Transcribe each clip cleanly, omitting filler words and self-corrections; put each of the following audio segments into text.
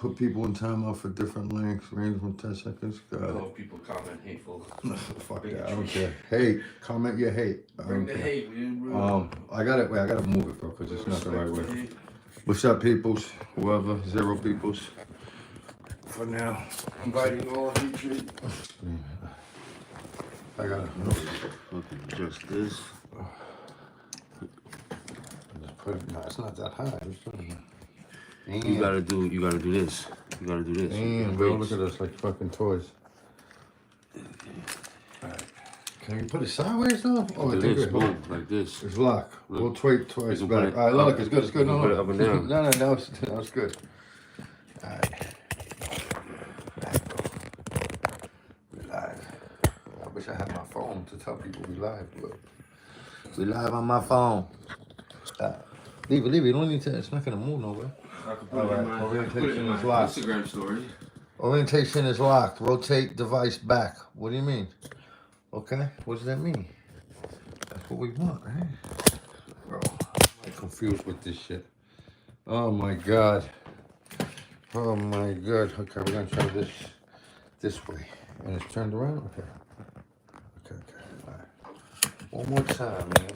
Put people in timeout for different lengths, range from 10 seconds. I love people comment hateful. Fuck that. I don't care. Hate. Comment your hate. I Bring don't the care. hate, man. I got it. Wait, I gotta move it, bro, because it's not the right way. What's up, peoples? Whoever, zero peoples. For now, I'm inviting all hatred. I gotta Just this. just put it. No, it's not that high. Just put it. You gotta do this. You gotta do this. Damn, bro, look at us like fucking toys. Alright. Can you put it sideways though? Oh, I think this, it boom, like this. It's locked. We'll tweet twice You can back. put it Alright, look, up. it's good, it's good. You No, can put it up and down. no, it's good. Alright. We live. I wish I had my phone to tell people we live. Look. We live on my phone. Leave it. You don't need to. It's not gonna move nowhere. Alright, orientation is locked. Instagram story. Orientation is locked. Rotate device back. What do you mean? Okay, what does that mean? That's what we want, right? Bro, I'm confused with this shit. Oh my god. Oh my god. Okay, we're gonna try this way. And it's turned around? Okay. Okay. Alright. One more time, man.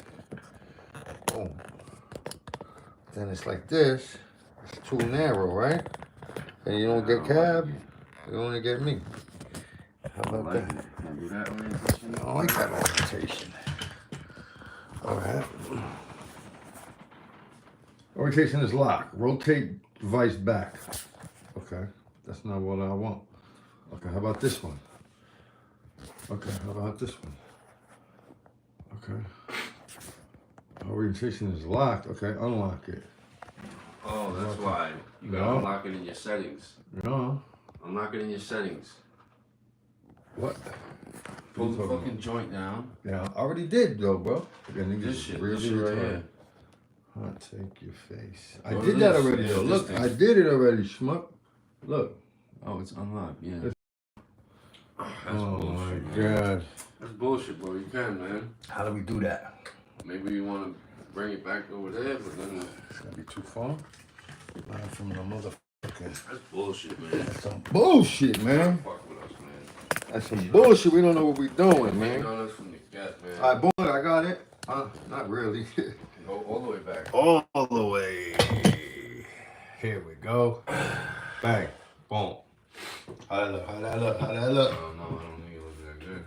Boom. Then it's like this. It's too narrow, right? And you don't get cab, you only get me. How about that? Can I do that orientation? I like that orientation. Alright. Orientation is locked. Rotate device back. Okay. That's not what I want. Okay, how about this one? Okay, how about this one? Okay. Orientation is locked. Okay, unlock it. Oh, that's why. You gotta unlock it in your settings. No. Unlock it in your settings. What? Pull the fucking joint down. Yeah, I already did though, bro. This shit right here. I'll take your face. I did that already though. Look, I did it already, schmuck. Look. Oh, it's unlocked, yeah. That's bullshit, my god. That's bullshit, bro. You can, man. How do we do that? Maybe you want to bring it back over there, but then It's gonna be too far. Live from the motherfucker. that's bullshit, man. That's some bullshit, man. Fuck with us, man. That's some bullshit. We don't know what we doing, man. You know that's from the gut, man. Alright, boy, I got it. Not really. Go all the way back. All the way. Here we go. Bang. Boom. How that look? Oh, no, I don't think it looks that good.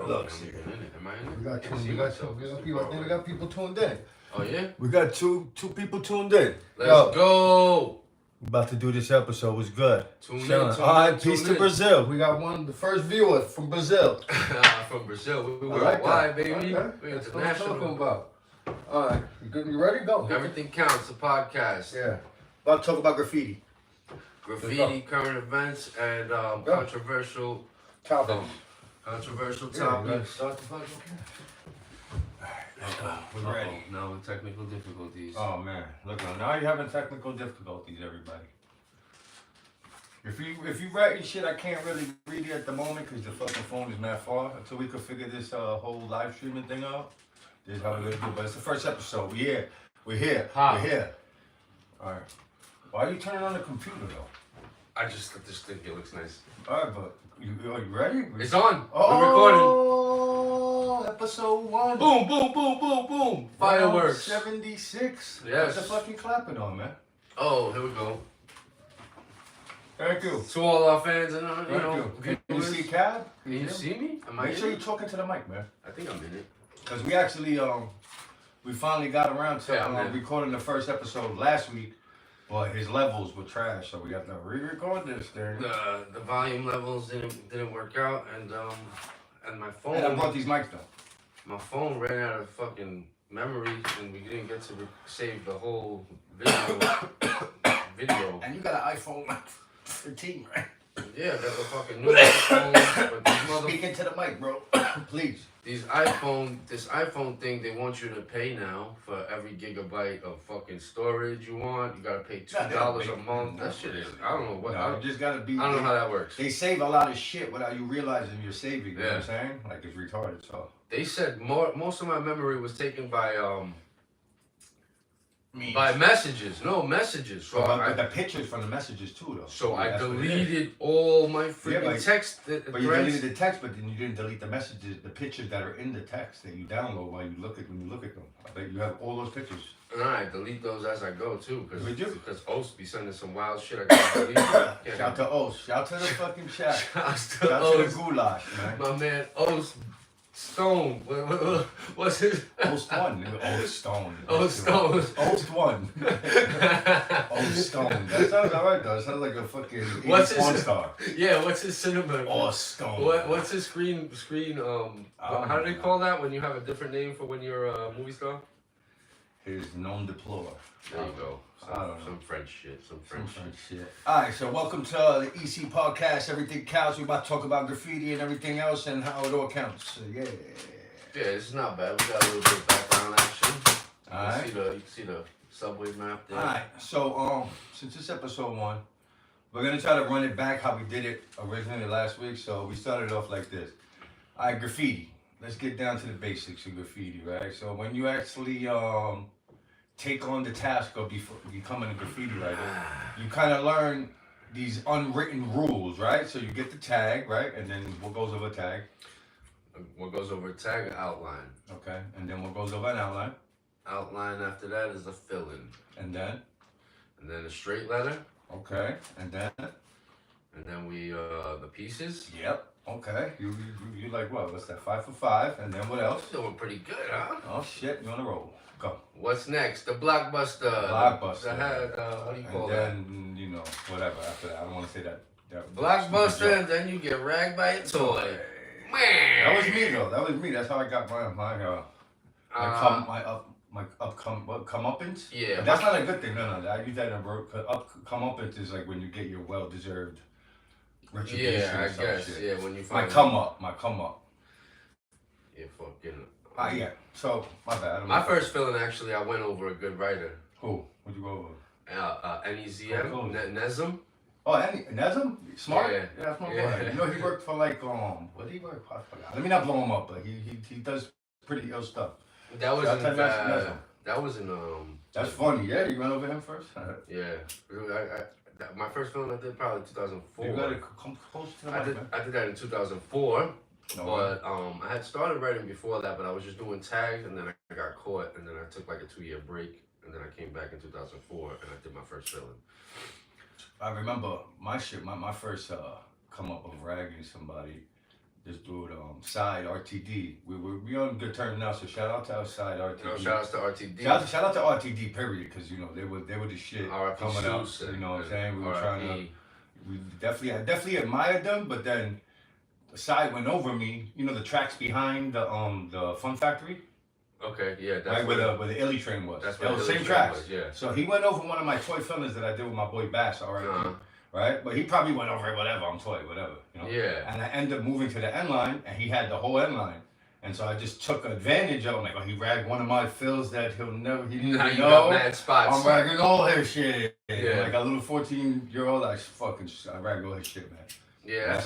Look, I'm in it. Am I in it? We got I two. can We see got myself. two. We got people tuned in. Oh, yeah? We got two people tuned in. Let's go. About to do this episode. Was good. Tune in, All right, peace to Brazil. We got the first viewer from Brazil. From Brazil. We I like worldwide, that. baby. Okay. We're That's what I'm talking international. about. All right, you good? You ready? Go. Everything counts. A podcast. Yeah. About to talk about graffiti. Graffiti, current events, and controversial Topics. topics. Start the fucking. We're ready. No technical difficulties. Oh man, look now you're having technical difficulties, everybody. If you writing shit, I can't really read it at the moment because the fucking phone is mad far. Until we could figure this whole live streaming thing out, this is how we're gonna do. But it's the first episode. We're here. We're here. All right. Why are you turning on the computer though? I just think it looks nice. All right, but are you ready? It's on. Oh, We're recording. Episode 1. Boom, boom, boom, boom, boom. Fireworks. 76. Yes. What's the fucking clapping on, man? Oh, here we go. Thank you. To all our fans and Can you see Cab? Can you see me? Am I Make in sure it? you're talking to the mic, man. I think I'm in it. Because we actually, we finally got around to Yeah, recording the first episode last week, but his levels were trash, so we got to re-record this thing. The volume levels didn't work out, and my phone. And I brought these mics though. My phone ran out of fucking memory, and we didn't get to save the whole video. And you got an iPhone 13, right? Yeah, I got the fucking new iPhone. But these Speak into the mic, bro. Please. this iPhone thing, they want you to pay now for every gigabyte of fucking storage you want. You gotta pay $2 a month. That shit is, I don't know what. No, you just gotta be. I don't know how that works. They save a lot of shit without you realizing you're saving. You know what I'm saying? Like it's retarded. So They said most of my memory was taken by memes. By messages. No, messages. So but the pictures from the messages too, though. So I that's deleted all my freaking text But you deleted the text, but then you didn't delete the messages, the pictures that are in the text that you download while you look at when you look at them. I bet you have all those pictures. And I delete those as I go too, because O's be sending some wild shit. I gotta delete it. Shout to O's. Shout to the fucking chat. Shout to the goulash, man. My man O's Stone. What's his? O's one. O's Stone. O's Stone. O's one. O's Stone. That sounds alright though. It sounds like a fucking porn star. Yeah. What's his cinema? O's Stone. What's his screen? How do they call that when you have a different name for when you're a movie star? His non deplore. There you go. Some French shit. Some French shit. Alright, so welcome to the EC podcast. Everything counts. We're about to talk about graffiti and everything else and how it all counts. So, yeah. Yeah, it's not bad. We got a little bit of background action. Alright. You can see the subway map there. Alright, so since it's episode 1, we're gonna try to run it back how we did it originally last week. So we started off like this. Alright, graffiti. Let's get down to the basics of graffiti, right? So when you actually take on the task of becoming a graffiti writer, you kind of learn these unwritten rules, right? So you get the tag, right? And then what goes over tag? What goes over tag? Outline. Okay. And then what goes over an outline? Outline after that is the fill-in. And then? And then a straight letter. Okay. And then? And then the pieces. Yep. Okay. You like what? What's that? 5 for 5. And then what else? Doing pretty good, huh? Oh shit! You on the roll? Go. What's next? The blockbuster. Blockbuster. What do you call that? And then whatever after that. I don't want to say that. Blockbuster, and then you get ragged by a toy. Man. That was me though. That was me. That's how I got my comeuppance. Yeah. But that's not a good thing. No. I use that in a word. Comeuppance is like when you get your well-deserved retribution. Yeah, I guess. Shit. Yeah, when you find my come up. Yeah, fucking. Yeah. So my bad. My first feeling actually, I went over a good writer. Who? What'd you go over? Nezm. Nezm. Oh, Nezm? Smart? Yeah, smart boy. You know, he worked for like, what did he work for? I forgot. Let me not blow him up, but he does pretty ill stuff. That was in, that was in, That's funny, yeah? You went over him first? Yeah. My first film I did probably 2004. You gotta come close to the mic, I did that in 2004. No, but I had started writing before that, but I was just doing tags, and then I got caught, and then I took like a 2-year break, and then I came back in 2004, and I did my first film. I remember my shit, my first come up of ragging somebody. This dude, Side RTD. We on good terms now, so shout out to our Side RTD. No, shout out to RTD. Shout out to RTD, period, because you know they were the shit coming up. You know what I'm saying? We were trying to. We definitely admired them, but then Side went over me. You know the tracks behind the Fun Factory. Okay, yeah, that's right where the Illy train was. That's where the same tracks. Was, yeah. So he went over one of my toy fillers that I did with my boy Bass. All right. Right? But he probably went over it, whatever, I'm toy, whatever, you know? Yeah. And I ended up moving to the end line, and he had the whole end line. And so I just took advantage of him. Like, he ragged one of my fills that he didn't even know. Got mad spots. I'm ragging all his shit. Yeah. Like a little 14-year-old, I ragged all his shit, man. Yeah, that's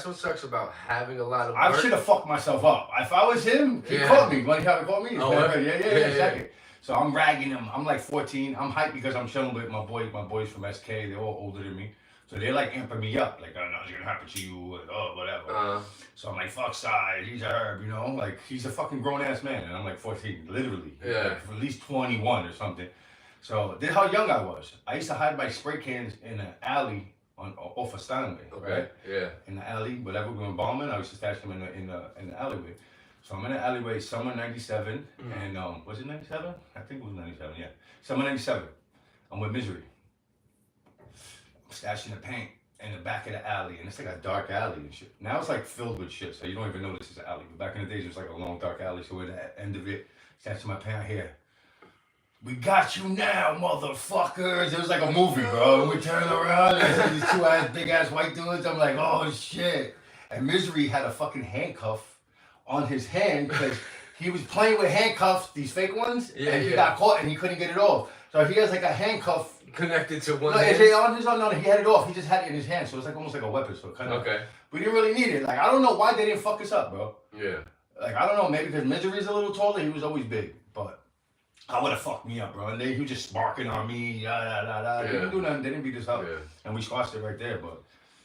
what sucks about having a lot of work. I should have fucked myself up. If I was him, he caught me. When he had caught me, yeah. So I'm ragging him. I'm like 14. I'm hyped because I'm chilling with my boys from SK. They're all older than me. So they're like amping me up. Like, oh, nothing's gonna happen to you. And, oh, whatever. So I'm like, fuck Side. He's a herb, you know? Like, he's a fucking grown-ass man. And I'm like 14, literally. Yeah. Like, at least 21 or something. So this is how young I was. I used to hide my spray cans in an alley off of Steinway, right? Yeah. In the alley, whatever we were bombing, I used to stash them in the alleyway. So I'm in the alleyway, summer '97, and was it '97? I think it was '97. Yeah, summer '97. I'm with Misery. I'm stashing the paint in the back of the alley, and it's like a dark alley and shit. Now it's like filled with shit, so you don't even know this is an alley. But back in the days, it was like a long dark alley. So we're at the end of it, stashing my paint here. We got you now, motherfuckers. It was like a movie, bro. And we turn around and there's these two big ass white dudes. I'm like, oh shit. And Misery had a fucking handcuff on his hand because he was playing with handcuffs, these fake ones, and he got caught and he couldn't get it off. So he has like a handcuff connected to one. No, he had it off. He just had it in his hand, so it's like almost like a weapon. So kind of. Okay. We didn't really need it. Like I don't know why they didn't fuck us up, bro. Yeah. Like I don't know, maybe because Misery's a little taller. He was always big, but I would have fucked me up, bro. And he was just sparking on me, They didn't do nothing. They didn't beat us up, and we squashed it right there. But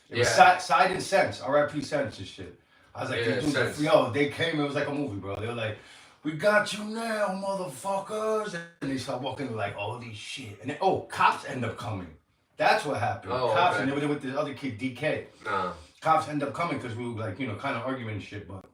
it was side and sense, R.I.P. sense and shit. I was like, yo, they came. It was like a movie, bro. They were like, "We got you now, motherfuckers!" And they start walking like, "Holy shit!" And then, cops end up coming. That's what happened. Cops, and they were there with this other kid, DK. Cops end up coming because we were like, kind of arguing and shit. But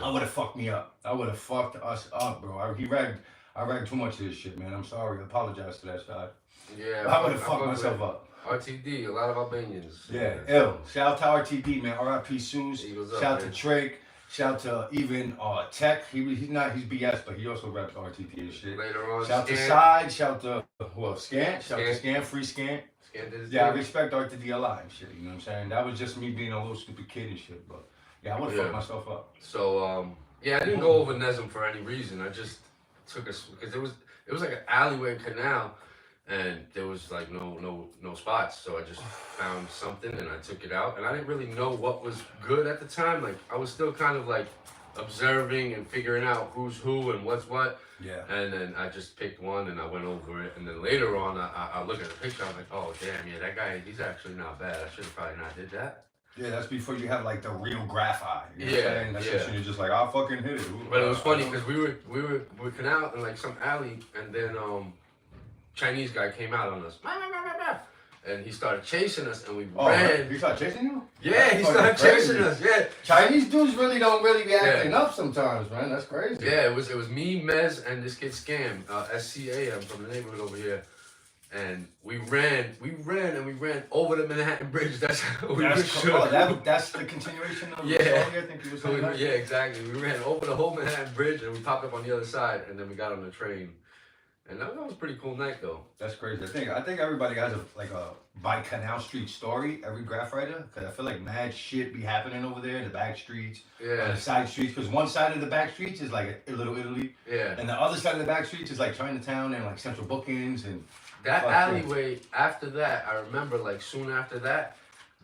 I would have fucked me up. I would have fucked us up, bro. I ragged too much of this shit, man. I'm sorry. I apologize to that side. Yeah. I would have fucked myself up. RTD, a lot of Albanians. Yeah, ill. Shout out to RTD, man. R.I.P. Suze. Shout out to Drake. Shout out to even Tech. He's BS, but he also raps RTD and shit. Later on, shout out to Side. Shout out to Scan. Shout out to Scan. Free Scan. Yeah, I respect RTD a lot and shit. You know what I'm saying? That was just me being a little stupid kid and shit. But yeah, I would have fucked myself up. So I didn't go over Nesm for any reason. I just took us because it was like an alleyway canal. And there was like no spots, so I just found something and I took it out. And I didn't really know what was good at the time. Like I was still kind of like observing and figuring out who's who and what's what. Yeah. And then I just picked one and I went over it. And then later on, I look at the picture. I'm like, oh damn, yeah, that guy, he's actually not bad. I should have probably not did that. Yeah, that's before you have like the real graph eye. You know what I'm saying? That's just you're just like, I'll fucking hit it. But it was funny because we were out in like some alley, and then Chinese guy came out on us, and he started chasing us, and we ran. He started chasing you? Yeah, he started chasing us. Yeah, Chinese dudes don't really be acting up sometimes, man. That's crazy. Yeah, it was me, Mez, and this kid Scam, SCAM from the neighborhood over here, and we ran over the Manhattan Bridge. That's how we were shook. That's the continuation of the story. I think you were saying that. Yeah, exactly. We ran over the whole Manhattan Bridge, and we popped up on the other side, and then we got on the train. And that was a pretty cool night, though. That's crazy. I think everybody has a by Canal Street story. Every graph writer, because I feel like mad shit be happening over there in the back streets, the side streets. Because one side of the back streets is like a Little Italy, and the other side of the back streets is like Chinatown and like Central Bookings and that alleyway. After that, I remember like soon after that,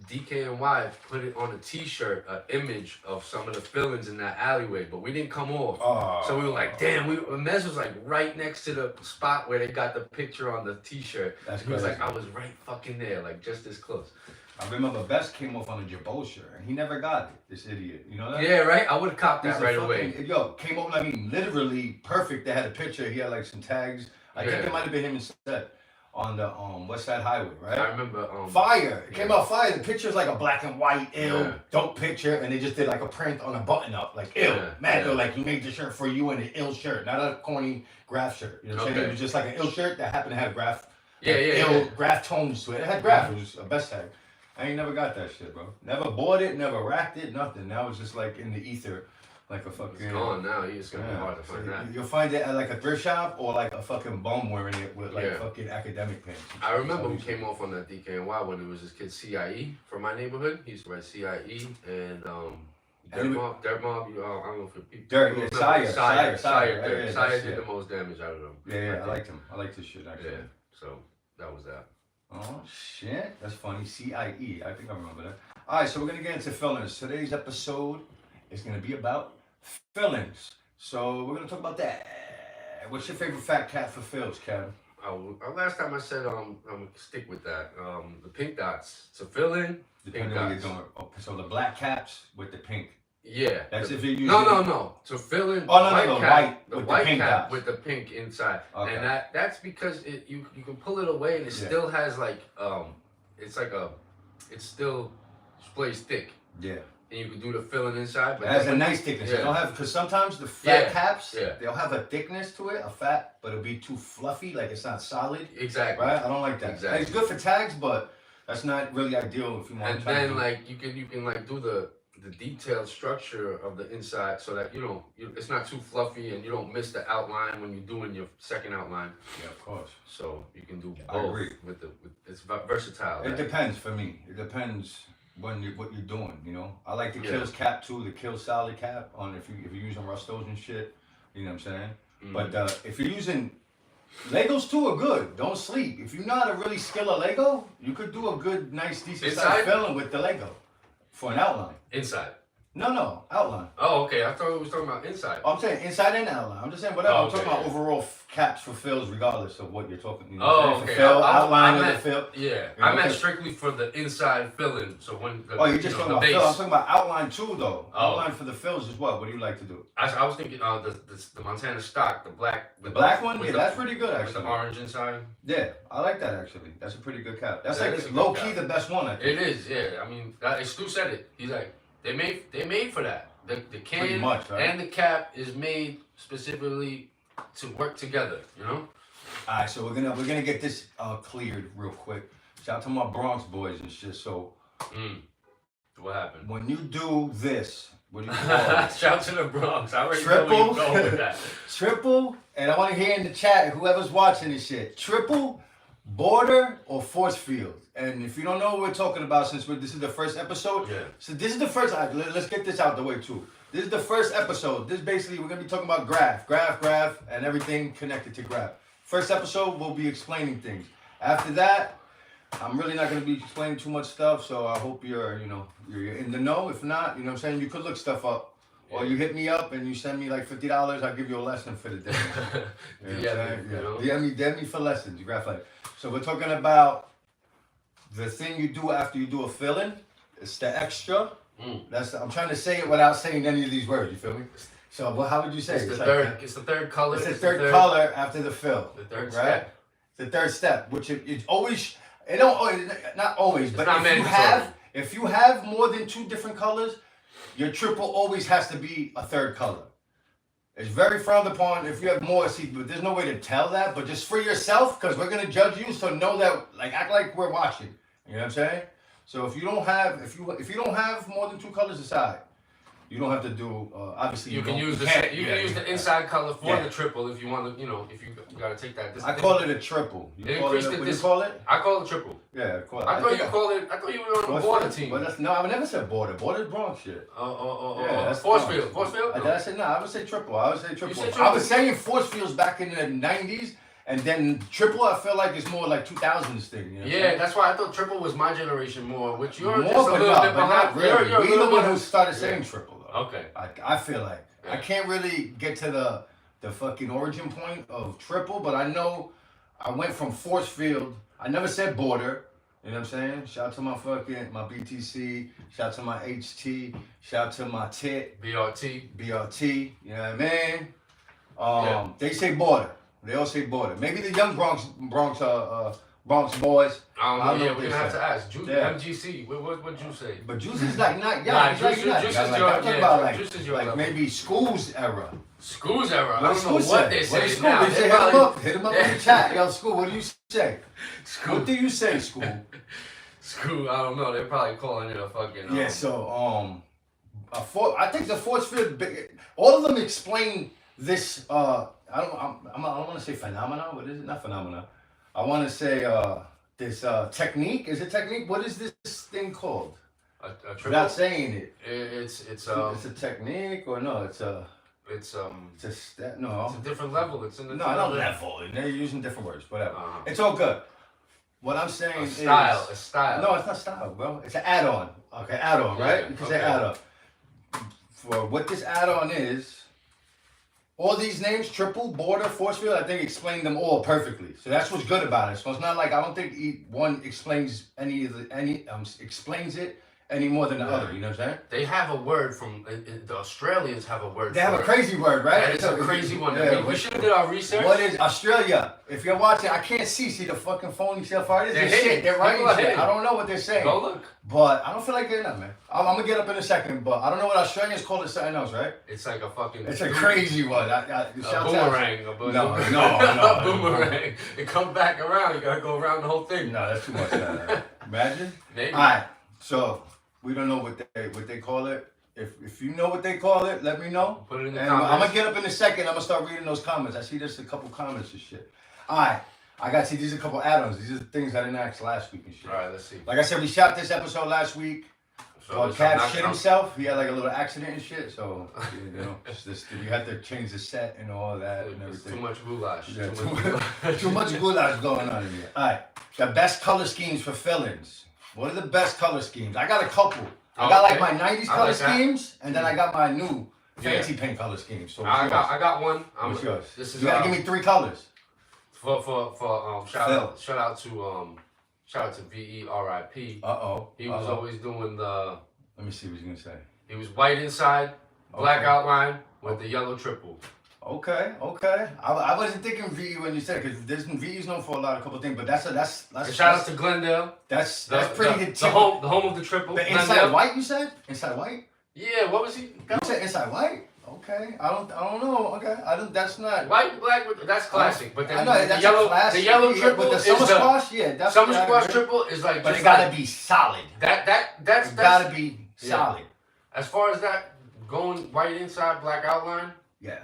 DKNY put it on a T-shirt, an image of some of the villains in that alleyway, but we didn't come off. So we were like, damn, Mez was like right next to the spot where they got the picture on the T-shirt. He was like, I was right fucking there, like just this close. I remember Best came off on a Jabot shirt, and he never got it, this idiot. You know that? Yeah, right? I would have copped that right away. Came off, literally perfect. They had a picture. He had like some tags. I think it might have been him instead. On the West Side Highway, right? I remember. Fire! It came out fire. The picture's like a black and white, dope picture, and they just did like a print on a button up, like like you made the shirt for you and an ill shirt, not a corny graph shirt. You know what I'm saying? It was just like an ill shirt that happened to have graph, graph tones to it. It had graph. It was a best tag. I ain't never got that shit, bro. Never bought it, never racked it, nothing. Now it's just like in the ether. Like a fucking. It's gone now. It's gonna be hard to find that. You'll find it at like a thrift shop or like a fucking bum wearing it with like fucking academic pants. I remember who came off on that DKNY when it was this kid CIE from my neighborhood. He used to write CIE and Dirt Mob. I don't know if people. Dirt, Sire. Sire did the most damage out of them. Yeah, I liked him. I liked his shit actually. Yeah, so that was that. Oh shit, that's funny. CIE. I think I remember that. All right, so we're gonna get into fillings. Today's episode is gonna be about fillings. So we're gonna talk about that. What's your favorite fat cat for fills, Kevin? Last time I said I'm gonna stick with that. The pink dots to fill in. Depending on what you're doing. So the black caps with the pink. Yeah. That's if you're using. No. To fill in. The white cap with the pink inside, and that's because you can pull it away and it still has like it still displays thick. Yeah. And you can do the filling inside, but it has a nice thickness. You don't have, because sometimes the fat caps they'll have a thickness to it, a fat, but it'll be too fluffy, like it's not solid. Exactly. Right? I don't like that. Exactly. It's good for tags, but that's not really ideal if you want. And then like you can like do the detailed structure of the inside so that it's not too fluffy and you don't miss the outline when you're doing your second outline. Yeah, of course. So you can do both. I agree. It's versatile. It depends for me. It depends. What you're doing, I like the Kills cap too, the Kill solid cap on if you're using Rustos and shit, you know what I'm saying? But if you're using Legos too are good. Don't sleep. If you're not a really skilled Lego, you could do a good, nice, decent size filling with the Lego for an outline. Inside. No, outline. Oh, okay. I thought we was talking about inside. I'm saying inside and outline. I'm just saying whatever. Oh, I'm talking okay. about overall caps for fills, regardless of what you're talking. You know Oh, what I'm okay. saying? For fill, outline I of the meant, fill. yeah, You know, I meant because- strictly for the inside filling. So when the, Oh, you're just talking the about base. fill. I'm talking about outline too, though. Oh. Outline for the fills is what? What do you like to do? I was thinking the Montana stock, the black. The black one? with Yeah, the- that's pretty good With actually. the orange inside. Yeah, I like that actually. That's a pretty good cap. That's That like is a low good key cap. the best one, I think. It is, yeah. I mean, Stu said it. He's like, they made for that. The Pretty can much, right? and the cap is made specifically to work together. You know. Alright, so we're gonna get this cleared real quick. Shout out to my Bronx boys and shit. So What happened? when you do this, what do you call it? Shout to the Bronx. I already Triple? know where you going with that. Triple, and I want to hear in the chat, whoever's watching this shit, triple, border, or force field. And if you don't know what we're talking about, since this is the first episode, Yeah. so this is the first, let's get this out the way too. This is the first episode. This basically, we're going to be talking about graph, and everything connected to graph. First episode, we'll be explaining things. After that, I'm really not going to be explaining too much stuff, so I hope you're in the know. If not, you know what I'm saying, you could look stuff up. Or you hit me up and you send me like $50, I'll give you a lesson for the day. You know what I'm saying? Yeah. DM me for lessons, graph light. So we're talking about the thing you do after you do a fill-in. It's the extra. I'm trying to say it without saying any of these words, you feel me? So how would you say it? It's the third color. It's the third color after the fill. The third right? step. The third step, which it's always, it don't always, not always, but not if you have more than two different colors, your triple always has to be a third color. It's very frowned upon if you have more. See, but there's no way to tell that. But just for yourself, because we're gonna judge you, so know that, like, act like we're watching. You know what I'm saying? So if you don't have more than two colors aside, you don't have to do. Obviously, You can use the inside color for the triple if you want to. You know, if you gotta take that. I call it a triple. You call it? What do you call it? I call it triple. Yeah, call it. I thought you were on the border team. But no, I never said border. Border's Bronx shit. That's Force Bronx. field. Force field. I said no. I would say triple. I would say triple. said I triple. was saying force fields back in the '90s, and then triple. I feel like it's more like 2000s thing. You know Yeah, that's why I thought triple was my generation more, which you're more, just a but little bit not behind. really. You're a We the little one bit- who started saying triple. Though. Okay. I feel like I Yeah. can't really get to the fucking origin point of triple, but I know I went from force field. I never said border. You know what I'm saying? Shout out to my BTC. Shout out to my HT. Shout out to my TIT. BRT. BRT. You know what I mean? They say border. They all say border. Maybe the young Bronx boys. I don't know. Yeah, what we're they gonna have say. to ask. Yeah. MGC. What'd you say? But Juice is like not young. Nah, He's like Juice not is young. your- I'm talking yeah, about like, Juice is your like level. maybe school's era. School's era. I What don't know what say? they What say is now. school? They say, hit him up in the chat. Yo, school, what do you say? School. What do you say, school? School. I don't know. They're probably calling it a fucking. Yeah, so I think the force field. All of them explain this. I don't want to say phenomena. What is it? Not phenomena. I want to say this technique. Is it technique? What is this thing called? A triple. Without saying it. It's It's a technique or no? It's a step. No. It's a different level. It's in the No, not level. They're using different words. Whatever. Uh-huh. It's all good. What I'm saying A style. is A style. no, it's not style, bro. It's an add-on. Okay, add-on, right? Yeah, You can say okay. add-on. For what this add-on is, all these names, triple, border, force field, I think explain them all perfectly. So that's what's good about it. So it's not like I don't think one explains explains it any more than the other. You know what I'm saying? They have a word from the Australians have a word. They have for a it. crazy word, right? And it's a crazy one. Yeah, we should have did our research. What is Australia? If you're watching, I can't see the fucking phone yourself. They're They're shit. hitting. They're writing People are shit. hitting. I don't know what they're saying. Go look. But I don't feel like getting up, man. I'm gonna get up in a second, but I don't know what Australians call it something else, right? It's like a fucking. It's a crazy one. A boomerang. No. A boomerang. It comes back around. You gotta go around the whole thing. No, that's too much. Imagine. Maybe. All right. So we don't know what they call it. If you know what they call it, let me know. Put it in the And comments. I'm gonna get up in a second. I'm gonna start reading those comments. I see there's a couple comments and shit. All right. I got to see these are a couple add-ons. These are the things I didn't ask last week and shit. All right, let's see. Like I said, we shot this episode last week. So Cap shit himself. He had like a little accident and shit. So you know, we had to change the set and all that and It's everything. too much goulash. Yeah, Too much too much goulash going on in here. All right, the best color schemes for fill-ins. What are the best color schemes? I got a couple. I got like my Okay. 90s I color like that. schemes, and then I got my new fancy paint color scheme. So what's yours? I got one. What's yours? This is You gotta give me 3 colors. shout out to VE RIP. He was always doing the. Let me see what you're gonna say. He was white inside, black outline with the yellow triple. Okay. I wasn't thinking VE when you said it, because VE's known for a couple things, but that's And shout out to Glendale. That's The pretty the home of the triple. The inside Glendale. white, you said? Inside white? Yeah, what was he? You said inside white? Okay. I don't know. Okay. That's not White, black, that's classic. But then I know, that's the yellow yeah, triple with the is summer squash, yeah, definitely. summer I squash agree. triple is like. But just it gotta like, be solid. That's Gotta be solid. As far as that going white inside, black outline. Yeah.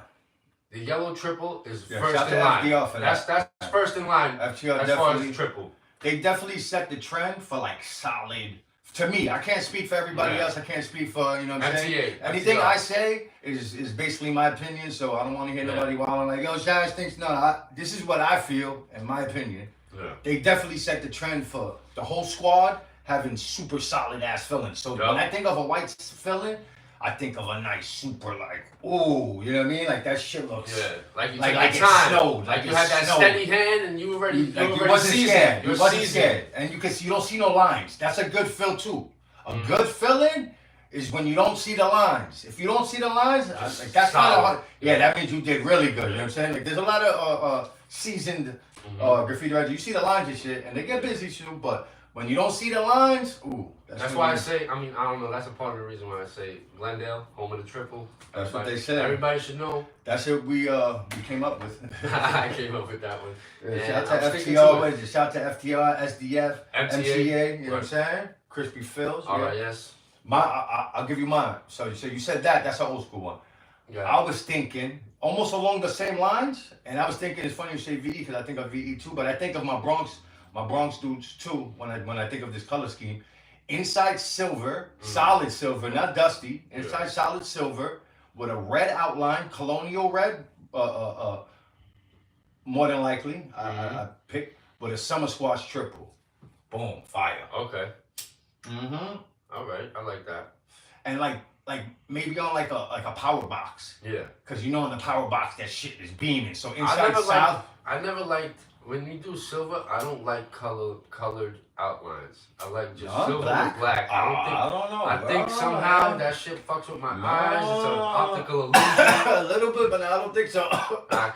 The yellow triple is Yeah, first shout in to line. FDR for that. That's first in line FTR as far as definitely. the triple. They definitely set the trend for like solid. To me, I can't speak for everybody else. I can't speak for, you know what I'm saying? Anything I say is basically my opinion, so I don't want to hear nobody wilding like, yo, Shaz thinks, no, this is what I feel, in my opinion. Yeah. They definitely set the trend for the whole squad having super solid ass fillings. So when I think of a white filling, I think of a nice super like, ooh, you know what I mean? Like that shit looks like you like took it your time. snowed. Like you had that steady hand and you were ready. You wasn't scared. You wasn't scared. And you don't see no lines. That's a good fill too. A good filling is when you don't see the lines. If you don't see the lines, like, that's kind of hard. Yeah, that means you did really good. You know what I'm saying? Like there's a lot of seasoned graffiti writers. You see the lines and shit, and they get busy too. But when you don't see the lines, ooh. That's why I say. I mean, I don't know. That's a part of the reason why I say Glendale, home of the triple. That's what they said. Everybody should know. That's what we came up with. I came up with that one. Shout out to FTR. Shout out to FTR, SDF, MTA. You know what I'm saying? Crispy Fills. All right, yes. I'll give you mine. So you said that's an old school one. Yeah. I was thinking almost along the same lines, and I was thinking it's funny you say VE because I think of VE too, but I think of my Bronx dudes too when I think of this color scheme. Inside silver, solid silver, not dusty. Inside solid silver with a red outline, colonial red, more than likely. I picked with a summer squash triple. Boom, fire. Okay. All right, I like that. And like maybe on like a power box. Yeah. Cause you know in the power box that shit is beaming. So inside I never liked when you do silver. I don't like colored outlines. I like just silver with black. I don't know. I think somehow that shit fucks with my eyes. It's an optical illusion. A little bit, but I don't think so. I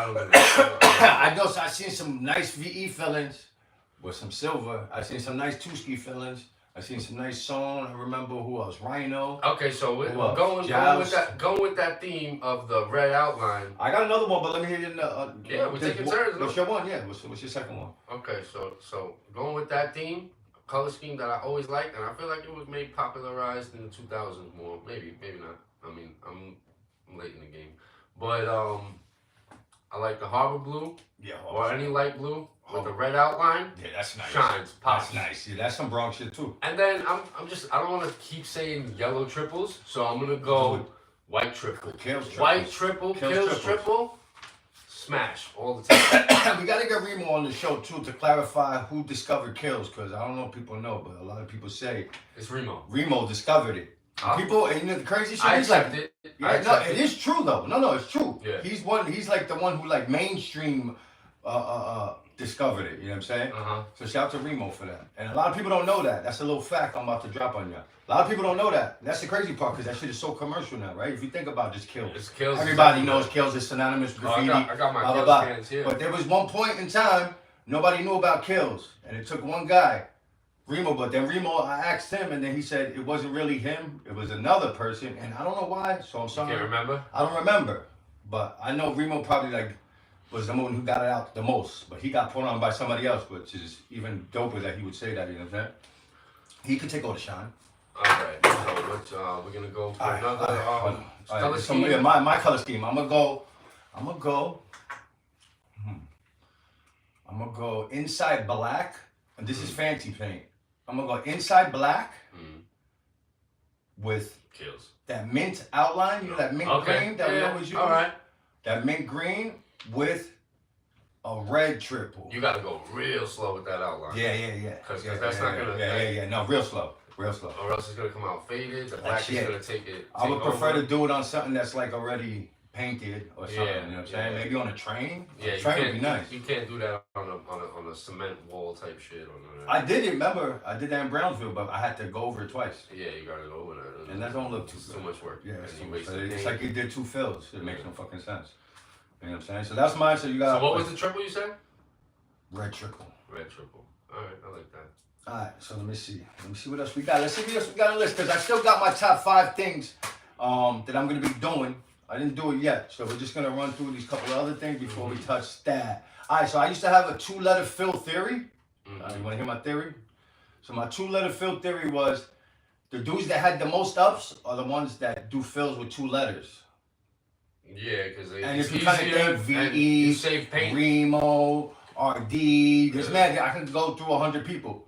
don't know. I know. So I seen some nice VE fillings with some silver. I seen some nice Tuski fillings. I seen some nice song. I remember who else? Rhino. Okay, so we're going with that theme of the red outline. I got another one, but let me hear you. Yeah, we're taking turns. What's your one? Yeah, what's your second one? Okay, so going with that theme, color scheme that I always liked, and I feel like it was made popularized in the 2000s more. Maybe not. I mean, I'm late in the game, but I like the Harbor Blue. Yeah, or any light blue with the red outline. Yeah, that's nice. Shines, pops. That's nice. Yeah, that's some Bronx shit too. And then I don't want to keep saying yellow triples, so I'm gonna go white triple. White triple, kills triple, smash all the time. We gotta get Remo on the show too to clarify who discovered kills, because I don't know if people know, but a lot of people say it's Remo. Remo discovered it. People, and you know, the crazy shit I is like, it. Yeah, no, it is true though. No, it's true. Yeah. He's like the one who like mainstream discovered it. You know what I'm saying? So shout out to Remo for that. And a lot of people don't know that. That's a little fact I'm about to drop on you. A lot of people don't know that. That's the crazy part because that shit is so commercial now, right? If you think about just kills, it's kills. Everybody knows kills is synonymous with graffiti. I got my kills fans here. But there was one point in time nobody knew about kills, and it took one guy, Remo. But then Remo, I asked him, and then he said it wasn't really him. It was another person, and I don't know why. So I'm sorry. You can't remember? I don't remember, but I know Remo probably like was the one who got it out the most. But he got put on by somebody else, which is even doper that he would say that. You know what I'm saying? He could take all the shine. All right, so we're gonna go for another color scheme. Yeah, my color scheme. I'm gonna go inside black, and this is fancy paint. I'm gonna go inside black with kills that mint outline. You know that mint green that we always use. All right. That mint green with a red triple. You gotta go real slow with that outline. Yeah. Because that's not gonna. Yeah. No, real slow. Real slow. Or else it's gonna come out faded. The black is gonna take it. I would prefer to do it on something that's like already painted or something. Yeah, You know what I'm saying? Maybe on a train. Yeah, train would be nice. You can't do that on a cement wall type shit. I did it. Remember, I did that in Brownsville, but I had to go over it twice. Yeah, you got to go over that. And that don't look too much work. Yeah, it's like you did 2 fills. It makes no fucking sense. You know what I'm saying? So that's mine. So you got. So what was the triple you said? Red triple. Red triple. All right, I like that. All right, so let me see. Let me see what else we got. Let's see what else we got on the list, because I still got my top 5 things that I'm going to be doing. I didn't do it yet, so we're just going to run through these couple of other things before we touch that. All right, so I used to have a 2-letter fill theory. You want to hear my theory? So my 2-letter fill theory was the dudes that had the most ups are the ones that do fills with 2 letters. Yeah, because and if you kind of think VE, Remo, RD, there's man, I can go through 100 people.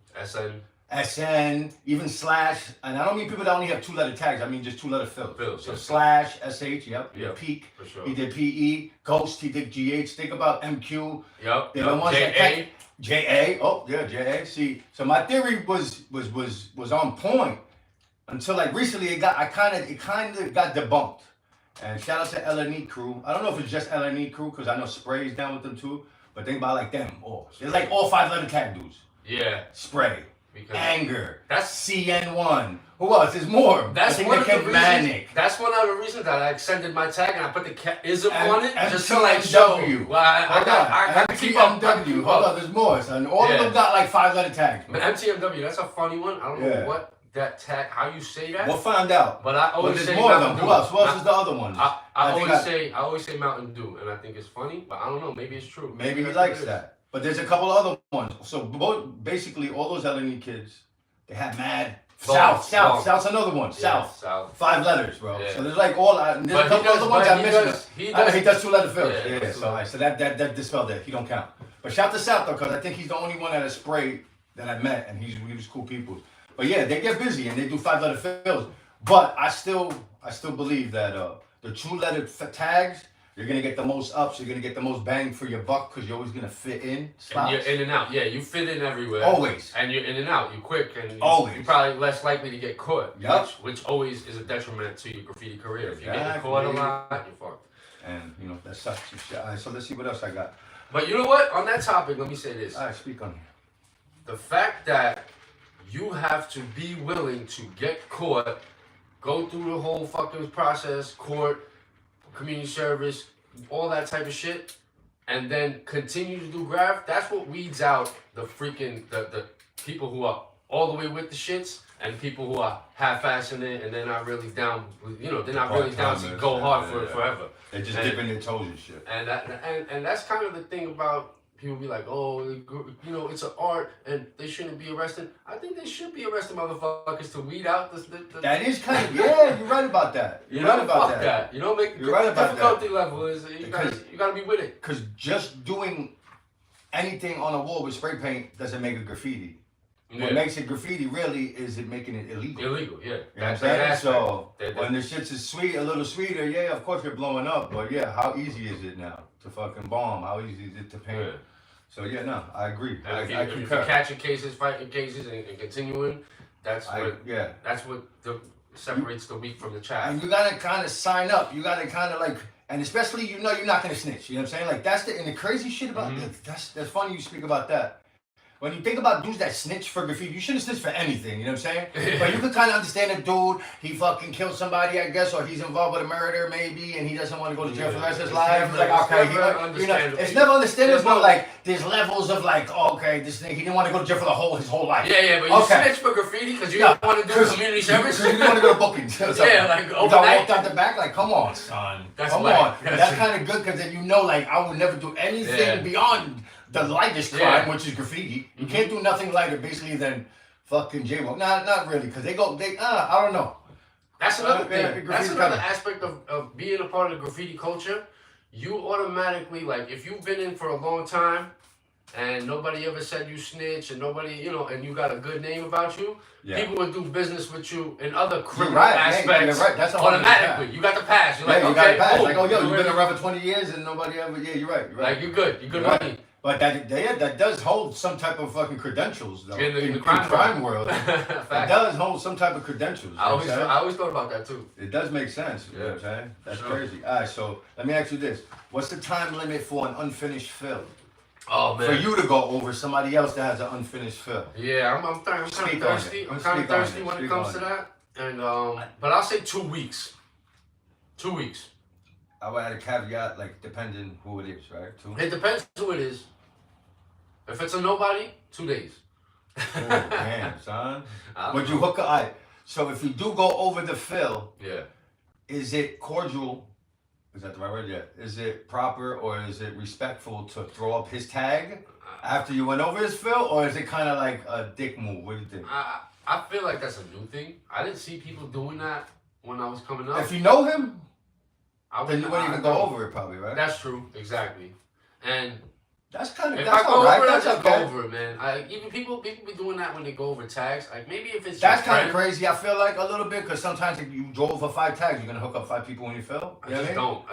SN, even Slash, and I don't mean people that only have 2-letter tags. I mean just 2-letter fills. So Slash, SH, yep. Peak, for sure. He did PE. Ghost, he did GH. Think about MQ. Yep. They're the ones that JA. Oh yeah, JA. See, so my theory was on point until like recently it kind of got debunked. And shout out to LNE crew. I don't know if it's just LNE crew because I know Spray's down with them too. But think about like them all. It's like all 5-letter tag dudes. Yeah. Spray. Because Anger. That's CN1. Who else? There's more. That's one of the reasons. That's one of the reasons that I extended my tag and I put the ism on it just to like show. Well, I got to keep up. MTMW. Hold on, there's more. Son. All of them got like 5-letter tags. But MTMW, that's a funny one. I don't know what that tag, how you say that. We'll find out. But I always say more of them. Who else? Who else is the other one? I always say Mountain Dew, and I think it's funny, but I don't know. Maybe it's true. Maybe he likes that. But there's a couple other ones. So basically, all those LNE kids, they had mad. South's another one. South. 5 letters, bro. Yeah. So there's like all. There's a couple other ones I missed. He does 2-letter fills. Yeah. So that dispelled that. He don't count. But shout to South though, because I think he's the only one that has sprayed that I met, and he was cool people. But yeah, they get busy and they do 5-letter fills. But I still believe that the 2-letter tags, you're gonna get the most ups. You're gonna get the most bang for your buck because you're always gonna fit in spots. And you're in and out. Yeah, you fit in everywhere. Always. And you're in and out. You're quick and you're probably less likely to get caught. Yep. Which always is a detriment to your graffiti career. If you get caught a lot, you're fucked. And you know that sucks. All right, so let's see what else I got. But you know what? On that topic, let me say this. All right, speak on it. The fact that you have to be willing to get caught, go through the whole fucking process, court, community service, all that type of shit, and then continue to do graft, that's what weeds out the freaking, the people who are all the way with the shits and people who are half-assing it and they're not really down, they're not really down to go hard for it forever. They're just dipping their toes and shit. And that's kind of the thing about people be like, oh, it's an art and they shouldn't be arrested. I think they should be arresting motherfuckers to weed out the that is kind of, yeah, you're right about that. You're right about that. You're right about that. Difficulty level is, you gotta be with it. Because just doing anything on a wall with spray paint doesn't make it graffiti. Yeah. What makes it graffiti really is it making it illegal. Illegal, yeah. You know what I'm saying? So when the shit's a little sweeter, yeah, of course you're blowing up. But yeah, how easy is it now to fucking bomb? How easy is it to paint? Yeah. So yeah, no, I agree. I concur. If you're catching cases, fighting cases, and continuing, that's what separates the wheat from the chaff. And you gotta kind of sign up. You gotta kind of like, and especially you're not gonna snitch. You know what I'm saying? Like and the crazy shit about that's funny you speak about that. When you think about dudes that snitch for graffiti, you shouldn't snitch for anything, you know what I'm saying? But you can kind of understand a dude, he fucking killed somebody, I guess, or he's involved with a murder maybe, and he doesn't want to go to jail for the rest of his life. It's like, okay, it's never understandable, but like, there's levels of like, this thing, he didn't want to go to jail for his whole life. Yeah, but you snitch for graffiti because you don't want to do community service? Because you didn't want to go to bookings. Yeah, like overnight. You got walked out the back, like, come on, son. Come on. That's kind of good because then you know, like, I would never do anything beyond the lightest crime, which is graffiti. You can't do nothing lighter, basically, than fucking jaywalk. Nah, not really, because I don't know. That's another thing. That's another aspect of being a part of the graffiti culture. You automatically, like, if you've been in for a long time, and nobody ever said you snitch, and nobody, and you got a good name about you, people would do business with you in other criminal aspects. You're right. That's automatically. You got the pass. You're like, you got the pass. Like, you've been around for 20 years and nobody ever. Yeah, you're right. Like, you're good. You're good money. But that does hold some type of fucking credentials, though. In the crime world, it Fact. does hold some type of credentials. I always thought about that too. It does make sense. You know what I'm saying? That's crazy. All right, so let me ask you this: what's the time limit for an unfinished film? Oh man. For you to go over somebody else that has an unfinished film. Yeah, I'm kind of thirsty. I'm kind of thirsty when it comes to that. And but I'll say 2 weeks. 2 weeks. I would add a caveat, like depending who it is, right? It depends who it is. If it's a nobody, 2 days. Oh, damn, son. Would you hook up? All right. So if you do go over the fill, is it cordial? Is that the right word? Yeah. Is it proper or is it respectful to throw up his tag after you went over his fill, or is it kind of like a dick move? What do you think? I feel like that's a new thing. I didn't see people doing that when I was coming up. If you know him, then you wouldn't even go over it, probably, right? That's true, exactly. And that's kind of if that's I go all right. over it, That's I just okay. go over it, man. Even people be doing that when they go over tags. Like maybe if it's that's kind of crazy. I feel like a little bit because sometimes if you go over 5 tags, you're gonna hook up 5 people when you fill. I just don't.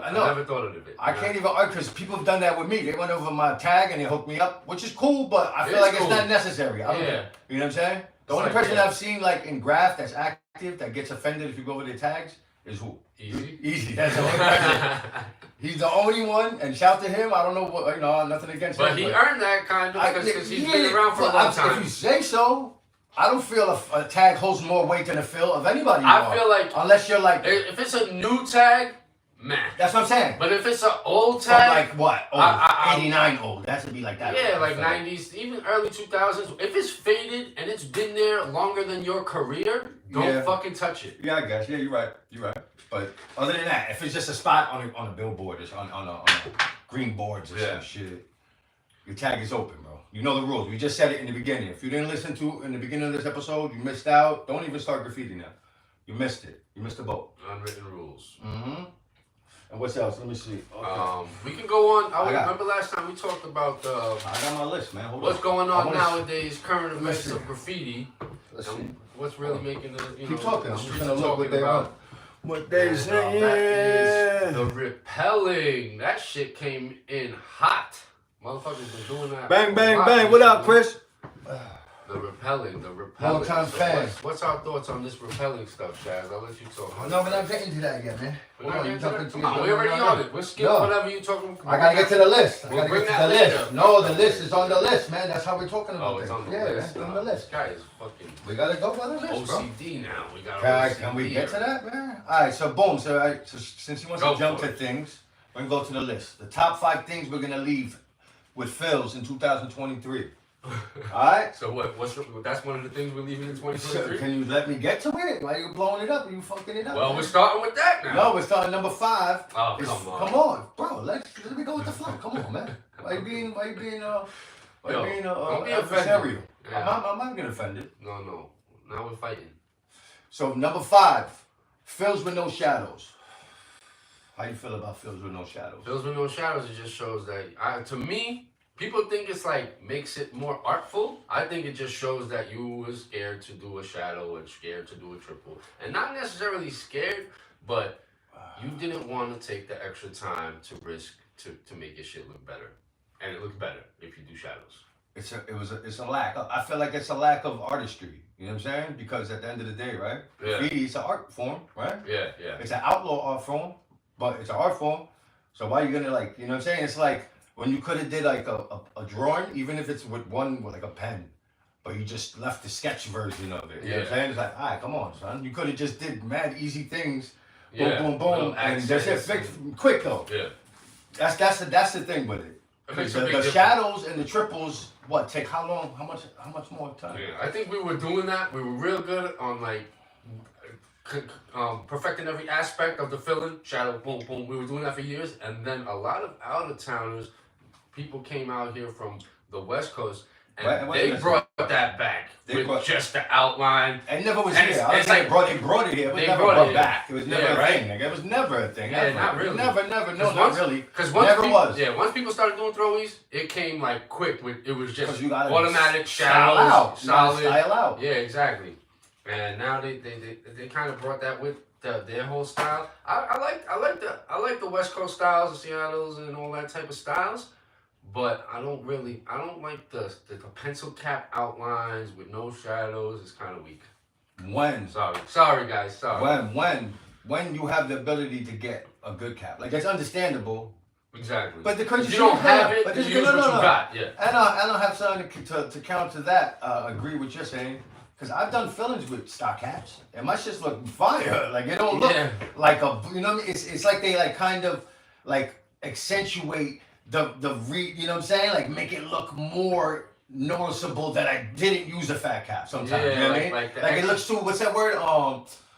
I know. never thought of it. I can't even argue because people have done that with me. They went over my tag and they hooked me up, which is cool, but I feel like it's not necessary. I don't know. You know what I'm saying? The only person I've seen like in graph that's active that gets offended if you go over their tags is who? Easy. That's the only person. He's the only one, and shout to him. I don't know what nothing against him. But he earned that kind of because he's been around for a long time. If you say so, I don't feel a tag holds more weight than a fill of anybody. I feel like unless you're like if it's a new tag, man. That's what I'm saying. But if it's an old tag, from like what? 89 old. It has to be like that. Yeah, like 90s, even early 2000s. If it's faded and it's been there longer than your career, don't fucking touch it. Yeah, I guess. Yeah, you're right. But other than that, if it's just a spot on a billboard, or on a green boards or some shit, your tag is open, bro. You know the rules. We just said it in the beginning. If you didn't listen to in the beginning of this episode, you missed out. Don't even start graffiti now. You missed it. You missed the boat. Unwritten rules. Mm-hmm. And what's else? Let me see. Okay. We can go on. I remember last time we talked about I got my list, man. What's going on nowadays, current events of graffiti. What's really making the keep talking. I'm just gonna look what they say. That is the repelling. That shit came in hot. Motherfuckers been doing that. Bang, bang, bang. What up, Chris? The repelling. Long time fan. What's our thoughts on this repelling stuff, Shaz? I'll let you talk. No, we're not getting to that yet, man. We're already on it. We're skipping whatever you're talking about. I gotta get to the list. We'll bring that list. No, the list is on the list, man. That's how we're talking about it. Oh, it's on the list. It's on the list. This guy is fucking. We gotta go by the list, bro. OCD now. We got OCD. Can we get to that, man? All right, so boom. So since he wants to jump to things, we're gonna go to the list. The top 5 things we're gonna leave with Phil's in 2023. Alright? So that's one of the things we're leaving in 2023? Can you let me get to it? Why are you blowing it up? Are you fucking it up? Well, man? We're starting with that now. No, we're starting number 5. Oh, come on. Come on, bro. Let me go with the flow. Come on, man. Why you being don't be adversarial? Yeah. I'm not getting offended. No. Now we're fighting. So number 5, Phil's with no shadows. How you feel about Phil's with no shadows? Phil's with no shadows, it just shows that to me, people think it's like makes it more artful. I think it just shows that you were scared to do a shadow and scared to do a triple. And not necessarily scared, but you didn't want to take the extra time to risk to make your shit look better. And it looks better if you do shadows. It's a lack. I feel like it's a lack of artistry. You know what I'm saying? Because at the end of the day, right? Yeah. Graffiti is an art form, right? Yeah. It's an outlaw art form, but it's an art form. So why are you gonna you know what I'm saying? It's like when you could have did like a drawing, even if it's with like a pen, but you just left the sketch version of it. You know what I'm saying? It's like, all right, come on, son. You could have just did mad easy things. Boom, boom, and that's it. Fix quick though. Yeah. That's the thing with it. The shadows and the triples, take how long? How much more time? Yeah, I think we were doing that. We were real good on perfecting every aspect of the filling. Shadow, boom, boom. We were doing that for years, and then a lot of out-of-towners, people came out here from the West Coast, and they brought that back with just the outline. It never was here. I was like, they brought it here. It was never brought back. It was never a thing. It was never a thing. Yeah, not really. Never. No, not really. Because once people started doing throwies, it came quick. It was just automatic shadows, solid. Style out. Yeah, exactly. And now they kind of brought that with their whole style. I like the West Coast styles, the Seattle's, and all that type of styles. but I don't like the pencil cap outlines with no shadows. It's kind of weak. When? Sorry guys, sorry. When you have the ability to get a good cap, like it's understandable. Exactly. But the if you don't have it, you use what you got. Yeah. And I don't have something to counter that. Agree with you're saying. Because I've done fillings with stock caps, and my shit's look fire. Like it don't look like a, you know what I mean? It's like they like kind of like accentuate you know what I'm saying? Like make it look more noticeable that I didn't use a fat cap sometimes. Yeah, you know what I mean? Like it looks too. What's that word?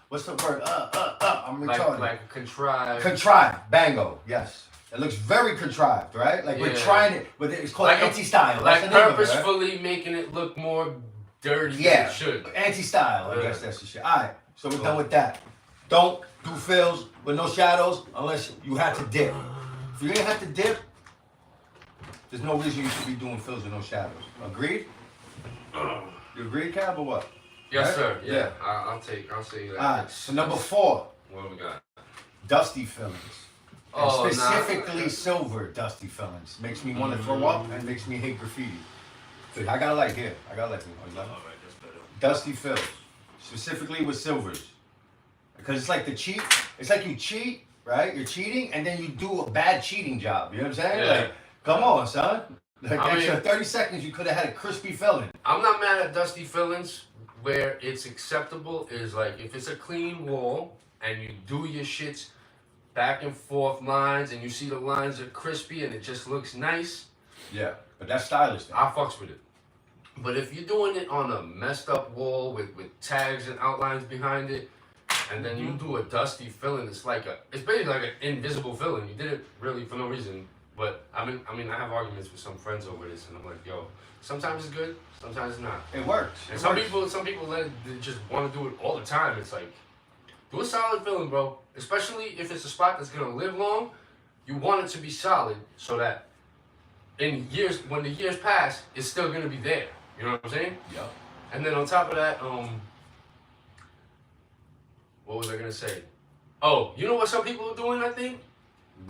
What's the word? I'm retarded. Like contrived. Contrived. Bango. Yes. It looks very contrived, right? Like we're trying it, but it's called like anti-style. Like purposefully making it look more dirty than it should. Anti-style. I guess that's the shit. All right, so we're done with that. Don't do fills with no shadows unless you have to dip. If you ain't have to dip, there's no reason you should be doing fills with no shadows. Agreed? You agreed, Cab, or what? Yes, sir. Yeah. I'll say that. All right, so number 4. What do we got? Dusty fillings. And specifically silver dusty fillings. Makes me want to throw up and makes me hate graffiti. So I got a light here. I got a light here. All right, that's better. Dusty fills. Specifically with silvers. Because it's like the cheat. It's like you cheat, right? You're cheating and then you do a bad cheating job. You know what I'm saying? Yeah. Like, come on, son. Like extra 30 seconds, you could have had a crispy filling. I'm not mad at dusty fillings. Where it's acceptable is like if it's a clean wall and you do your shits back and forth lines and you see the lines are crispy and it just looks nice. Yeah, but that's stylish. I fucks with it. But if you're doing it on a messed up wall with tags and outlines behind it, and then you do a dusty filling, it's basically like an invisible filling. You did it really for no reason. But I mean, I have arguments with some friends over this, and I'm like, yo, sometimes it's good, sometimes it's not. It works. And some people they just want to do it all the time. It's like, do a solid filling, bro. Especially if it's a spot that's gonna live long. You want it to be solid so that in years, when the years pass, it's still gonna be there. You know what I'm saying? Yep. And then on top of that, what was I gonna say? Oh, you know what some people are doing? I think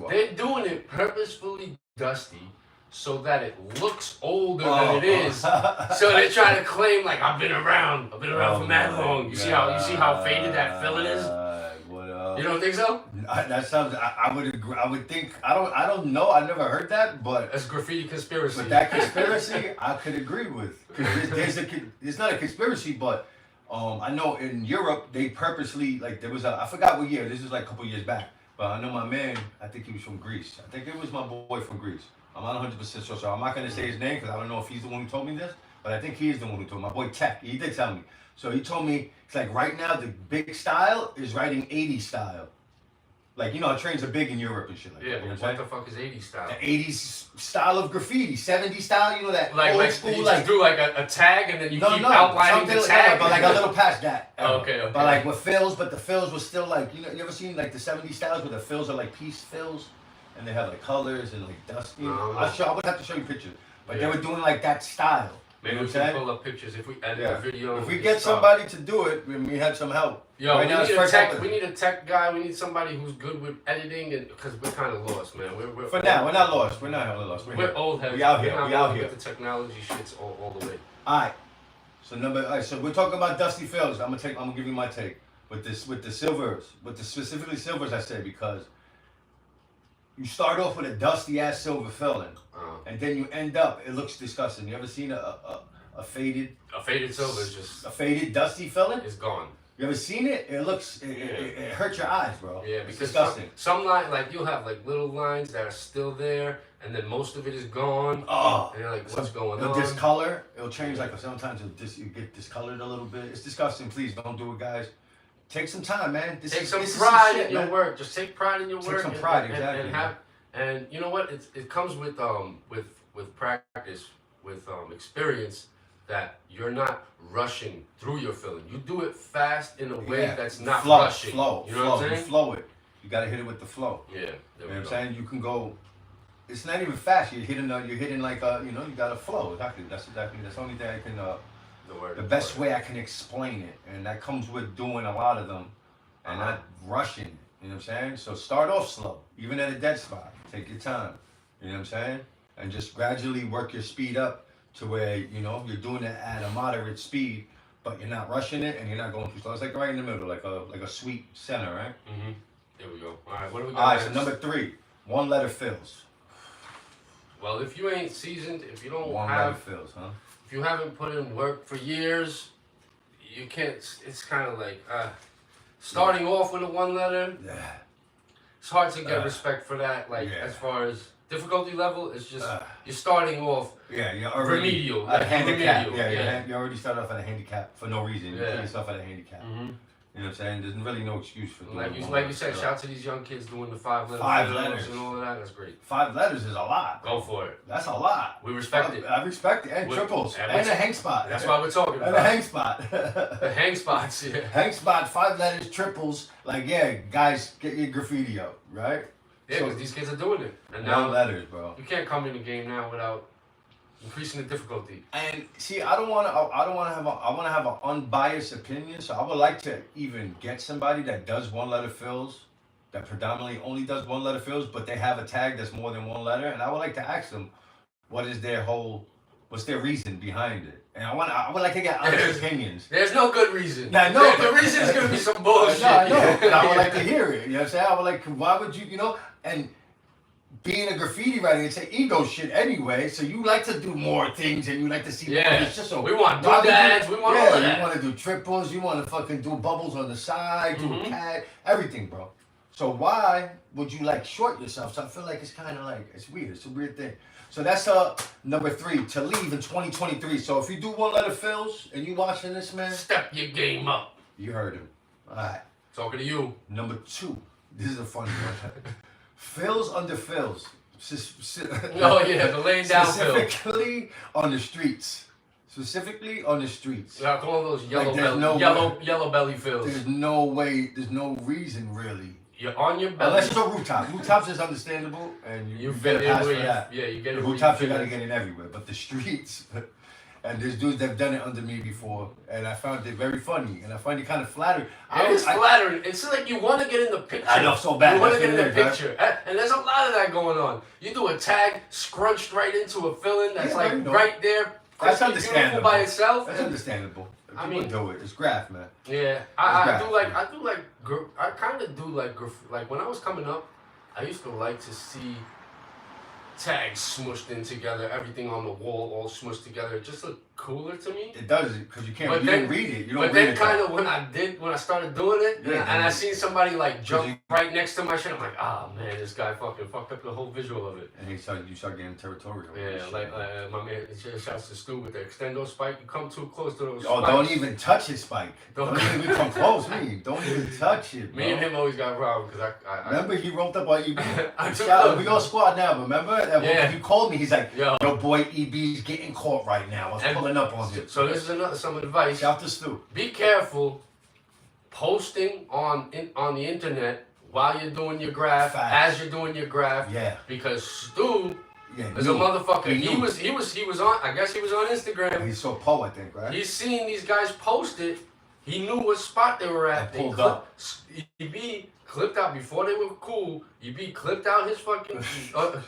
they're doing it purposefully dusty so that it looks older than it is. So they try to claim like I've been around for that long. You see how faded that filling is? You don't think so? That sounds. I would agree. I would think. I don't know. I never heard that, but that's graffiti conspiracy. But that conspiracy, I could agree with. It's not a conspiracy, but I know in Europe they purposely there was I forgot what year. This was like a couple years back. But I know my man. I think he was from Greece. I think it was my boy from Greece. I'm not 100% sure, so I'm not gonna say his name because I don't know if he's the one who told me this. But I think he is the one who told me. My boy Tech. He did tell me. So he told me, it's like right now the big style is writing 80s style. Like, you know, trains are big in Europe and shit like that. Yeah, but what the fuck is 80s style? The 80s style of graffiti, 70s style, you know, that old school, you just do like a tag and then you keep outlining the tag? But like a little past that. Okay. But like with fills, but the fills was still like, you know, you ever seen like the 70s styles where the fills are like piece fills? And they have like colors and like dusty. I would have to show you pictures. But they were doing like that style. Maybe we can pull up pictures if we edit the video. If we get somebody to do it, we had some help. Yo, we need a tech guy. We need somebody who's good with editing, and because we're kind of lost, man. We're for now, we're not lost. We're not hella lost. We're old heads. We out here. We out here. The technology shit's all the way. All right. So we're talking about dusty fills. I'm gonna give you my take with the silvers, specifically silvers. I say because you start off with a dusty ass silver filling, and then you end up. It looks disgusting. You ever seen a faded? A faded silver is just a faded dusty filling. It's gone. You ever seen it? It looks. It hurts your eyes, bro. Yeah, it's because disgusting. Some line like you'll have like little lines that are still there, and then most of it is gone. And you're like, what's going on? It'll discolor. It'll change. Like sometimes you get discolored a little bit. It's disgusting. Please don't do it, guys. Take some time, man. Take some pride in your work. Just take pride in your work. Take some pride, exactly. And you know what? It comes with practice, with experience, that you're not rushing through your filling. You do it fast in a way that's not rushing. Flow. You know what I'm saying? You flow it. You gotta hit it with the flow. Yeah. You know what I'm saying? You can go. It's not even fast. You're hitting like you got a flow. Exactly. That's the only thing I can. The best way I can explain it, and that comes with doing a lot of them, and not rushing. You know what I'm saying? So start off slow, even at a dead spot. Take your time. You know what I'm saying? and just gradually work your speed up to where, you know, you're doing it at a moderate speed, but you're not rushing it and you're not going too slow. It's like right in the middle, like a sweet center, right? Mm-hmm. There we go. All right, what do we got? All right, next? so number 3, 1-letter fills. Well, if you ain't seasoned, if you don't 1-letter have, fills, huh? if you haven't put in work for years, you can't. It's kind of like starting off with a 1-letter. Yeah. It's hard to get respect for that. Like as far as difficulty level, it's just you're starting off. Yeah, you're already remedial. at a handicap. Remedial, Yeah, you already started off at a handicap for no reason. You Yeah. put yourself at a handicap. Mm-hmm. You know what I'm saying? There's really no excuse for doing Like you one said, letter. shout out to these young kids doing the 5-letter 5 fills letters. and all of that. That's great. 5 letters is a lot. Go for it. That's a lot. We respect it. I respect it. And With- triples. and And with- a hang spot. That's why we're talking And about a hang spot. the hang spots. Yeah. Hang spot, 5 letters, triples. Like, yeah, guys, get your graffiti out, right? Yeah, because these kids are doing it, and now 1 letters, bro. you can't come in the game now without increasing the difficulty. And see, I want to have an unbiased opinion. So I would like to even get somebody that does 1-letter fills, that predominantly only does 1-letter fills, but they have a tag that's more than 1 letter. And I would like to ask them, what's their reason behind it? And I would like to get honest opinions. There's no good reason. I know, The but- reason is gonna be some bullshit. I know, but I would like to hear it. You know what I'm saying? I would like, why would you, you know, and being a graffiti writer, it's an ego shit anyway. So you like to do more things and you like to see more. Yeah, It's just so we want why would you- doodads, we want all of that. You want to do triples, you want to fucking do bubbles on the side, do a cat, everything, bro. So why would you like short yourself? So I feel like it's kind of like, it's weird. It's a weird thing. So that's number 3, to leave in 2023. So if you do 1-letter fills and you watching this, man, Step your game up. you heard him. All right. Talking to you. Number 2. This is a funny one. Fills under fills. Oh yeah, the laying down fill. Specifically on the streets. Specifically on the streets. Yeah, call those yellow there's belly, no yellow belly fills. There's no way, there's no reason really. You're on your belly. Unless it's a rooftop. Rooftops is understandable and you get better it pass for where that. you get The it. rooftops you gotta get in everywhere. But the streets, and there's dudes that have done it under me before, and I found it very funny, and I find it kind of flattering. It is flattering. It's like you want to get in the picture. I know, so bad. You want to That's get in the what it is, picture. And there's a lot of that going on. You do a tag scrunched right into a fill-in that's Yeah, like I know. right there. That's crispy, understandable. beautiful by itself. That's understandable. If I people mean- do it. It's graph, man. Yeah, I kind of do like when I was coming up, I used to like to see tags smushed in together, everything on the wall all smushed together. It just looked cooler to me. It does because you can't. But You then- didn't read it. You don't But read then it. kind of when I started doing it, Yeah, and I man. seen somebody like jump you- right next to my shit, I'm like, ah man, this guy fucking fucked up the whole visual of it. And you start getting territorial. with Yeah, this shit. like my man, shouts to Stu with the extendo spike. You come too close to those Oh, spikes. don't even touch his spike. Don't- Don't even come close. Me. Don't even touch it, bro. Me and him always got a problem because I Remember he rolled up on EB? I took Shout out, the- we go squad now, remember? And when Yeah. he called me, he's like, Yo. yo boy, EB's getting caught right now. I was And- pulling up on him. So this is some advice. Shout to Stu. Be careful posting on the internet while you're doing your graph, Facts. as you're doing your graph. Yeah. Because Stu Yeah, is a motherfucker. He knew. He was on. I guess he was on Instagram. He saw Poe, I think, right? He's seen these guys post it. He knew what spot they were at. And They pulled up. EB clipped out before they were cool. EB clipped out his fucking